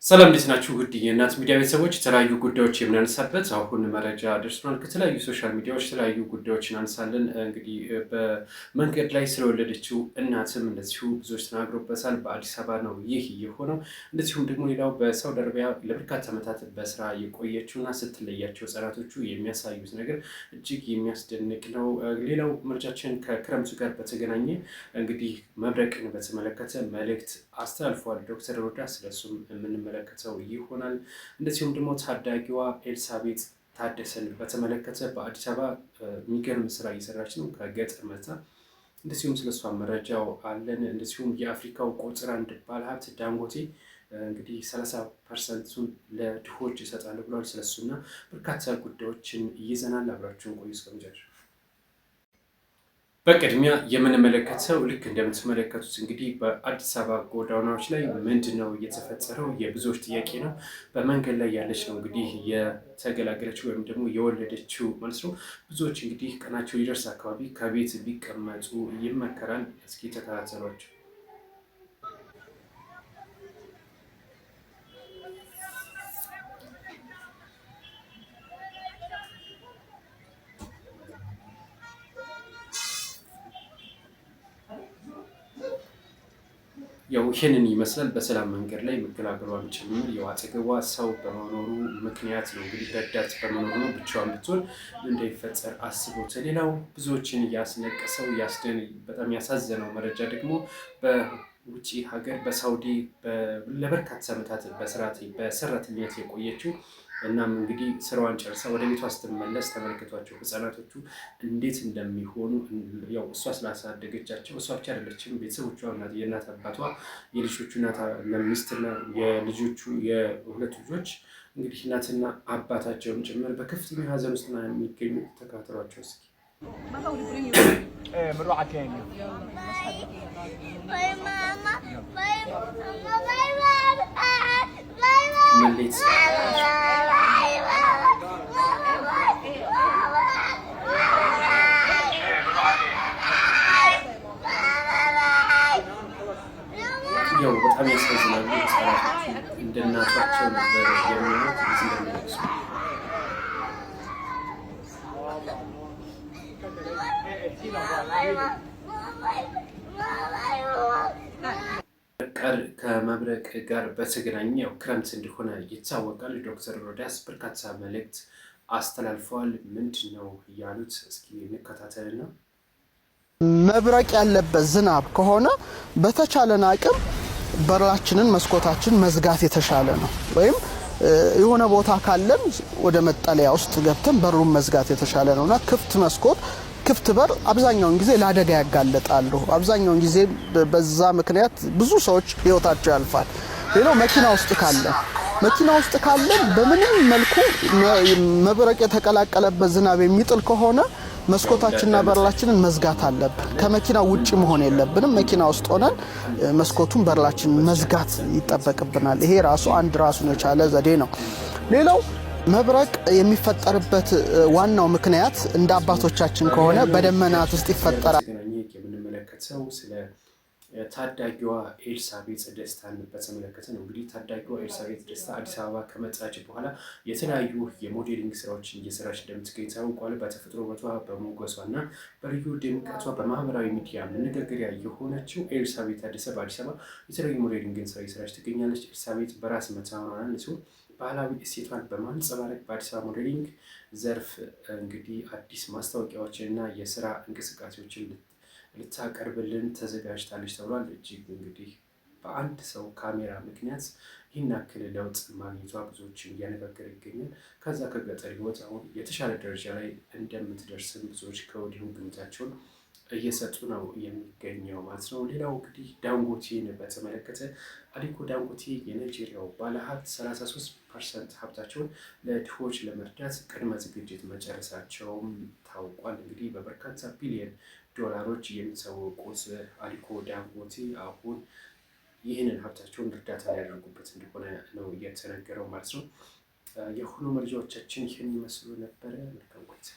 ሰላም እንዴት ናችሁ? ውድ የእናት ሚዲያ ቤተሰቦች የተለያዩ ጉዳዮች የምናነሳበት አሁን መረጃ ደርሶናል። ከተለያዩ ሶሻል ሚዲያዎች የተለያዩ ጉዳዮችን እናነሳለን። እንግዲህ በመንገድ ላይ ስለወለደችው እናትም እንደዚሁ ብዙዎች ተናግሮበታል። በአዲስ አበባ ነው ይህ የሆነው። እንደዚሁም ደግሞ ሌላው በሳውዲ አረቢያ ለበርካታ ዓመታት በስራ የቆየችውና ስትለያቸው ህጻናቶቹ የሚያሳዩት ነገር እጅግ የሚያስደንቅ ነው። ሌላው መረጃችን ከክረምቱ ጋር በተገናኘ እንግዲህ መብረቅን በተመለከተ መልእክት አስተላልፈዋል ዶክተር ሮዳስ ስለሱም የምንመለከተው ይሆናል። እንደዚሁም ደግሞ ታዳጊዋ ኤልሳቤጥ ታደሰን በተመለከተ በአዲስ አበባ የሚገርም ስራ እየሰራች ነው ከገጠር መታ። እንደዚሁም ስለሷ መረጃው አለን። እንደዚሁም የአፍሪካው ቁጥር 1 ባለሀብት ዳንጎቴ እንግዲህ 30% ለድሆች ይሰጣል ብሏል። ስለሱና በርካታ ጉዳዮችን ይዘናል። አብራችሁን ቆዩ እስከመጨረሻው። በቅድሚያ የምንመለከተው ልክ እንደምትመለከቱት እንግዲህ በአዲስ አበባ ጎዳናዎች ላይ ምንድን ነው የተፈጠረው የብዙዎች ጥያቄ ነው። በመንገድ ላይ ያለች ነው እንግዲህ የተገላገለችው ወይም ደግሞ የወለደችው ማለት ነው። ብዙዎች እንግዲህ ቀናቸው ሊደርስ አካባቢ ከቤት ቢቀመጡ ይመከራል። እስኪ ተከታተሏቸው። ያው ይህንን ይመስላል። በሰላም መንገድ ላይ መገላገሏን ጭምር ያው አጠገቧ ሰው በመኖሩ ምክንያት ነው እንግዲህ ረዳት በመኖሩ ነው። ብቻዋን ብትሆን እንዳይፈጠር አስቦት። ሌላው ብዙዎችን ያስለቀሰው በጣም ያሳዘነው መረጃ ደግሞ በውጭ ሀገር በሳውዲ ለበርካታ ዓመታት በሰራተኝነት የቆየችው እናም እንግዲህ ስራዋን ጨርሳ ወደ ቤቷ ስትመለስ ተመልክቷቸው ህፃናቶቹ እንዴት እንደሚሆኑ ያው እሷ ስላሳደገቻቸው እሷ ብቻ አይደለችም፣ ቤተሰቦቿ የእናት አባቷ የልጆቹ እናት ሚስትና የልጆቹ የሁለቱ ልጆች እንግዲህ እናትና አባታቸውን ጭምር በከፍተኛ ሀዘን ውስጥ የሚገኙ ተካተሏቸው እስኪ መሌት ያው በጣም ያሳዝናሉ። ህጻናቶቹ እንደ እናቷቸው ነበር የሚሆኑት። እዚህ ለሚደርሱ ከመብረቅ ጋር በተገናኘ ያው ክረምት እንደሆነ ይታወቃል። ዶክተር ሮዳስ በርካታ መልእክት አስተላልፈዋል። ምንድን ነው ያሉት? እስኪ እንከታተልና መብረቅ ያለበት ዝናብ ከሆነ በተቻለን አቅም በራችንን መስኮታችን መዝጋት የተሻለ ነው። ወይም የሆነ ቦታ ካለን ወደ መጠለያ ውስጥ ገብተን በሩን መዝጋት የተሻለ ነውና ክፍት መስኮት ክፍት በር አብዛኛውን ጊዜ ለአደጋ ያጋለጣሉ። አብዛኛውን ጊዜ በዛ ምክንያት ብዙ ሰዎች ህይወታቸው ያልፋል። ሌላው መኪና ውስጥ ካለን በምንም መልኩ መብረቅ የተቀላቀለበት ዝናብ የሚጥል ከሆነ መስኮታችንና በራችንን መዝጋት አለብን። ከመኪና ውጪ መሆን የለብንም። መኪና ውስጥ ሆነን መስኮቱን በራችንን መዝጋት ይጠበቅብናል። ይሄ ራሱን የቻለ ዘዴ ነው። ሌላው መብረቅ የሚፈጠርበት ዋናው ምክንያት እንደ አባቶቻችን ከሆነ በደመናት ውስጥ ይፈጠራል። የምንመለከተው ስለ ታዳጊዋ ኤልሳቤጥ ደስታን በተመለከተ ነው። እንግዲህ ታዳጊዋ ኤልሳቤጥ ደስታ አዲስ አበባ ከመጣች በኋላ የተለያዩ የሞዴሊንግ ስራዎችን እየሰራች እንደምትገኝ ታውቋል። በተፈጥሮ ውበቷ በሞገሷ እና በልዩ ድምቀቷ በማህበራዊ ሚዲያ መነጋገሪያ የሆነችው ኤልሳቤጥ ታደሰ በአዲስ አበባ የተለያዩ ሞዴሊንግን ስራ እየሰራች ትገኛለች። ኤልሳቤጥ በራስ መተማመኗን ሲሆን ባህላዊ እሴቷን በማንጸባረቅ በአዲስ አበባ ሞዴሊንግ ዘርፍ እንግዲህ አዲስ ማስታወቂያዎችን እና የስራ እንቅስቃሴዎችን ልታቀርብልን ተዘጋጅታለች ተብሏል። እጅግ እንግዲህ በአንድ ሰው ካሜራ ምክንያት ይህን ያክል ለውጥ ማግኘቷ ብዙዎችን እያነጋገረ ይገኛል። ከዛ ከገጠር ህይወት አሁን የተሻለ ደረጃ ላይ እንደምትደርስም ብዙዎች ከወዲሁ ግምታቸውን እየሰጡ ነው የሚገኘው ማለት ነው። ሌላው እንግዲህ ዳንጎቴን በተመለከተ አሊኮ ዳንጎቴ የናይጄሪያው ባለሀብት 33% ሀብታቸውን ለድሆች ለመርዳት ቅድመ ዝግጅት መጨረሳቸውም ታውቋል። እንግዲህ በበርካታ ቢሊዮን ዶላሮች የሚታወቁት አሊኮ ዳንጎቴ አሁን ይህንን ሀብታቸውን እርዳታ ሊያደርጉበት እንደሆነ ነው እየተነገረው ማለት ነው። የሁሉ መረጃዎቻችን ይህን ይመስሉ ነበረ። መልካም ቆይታ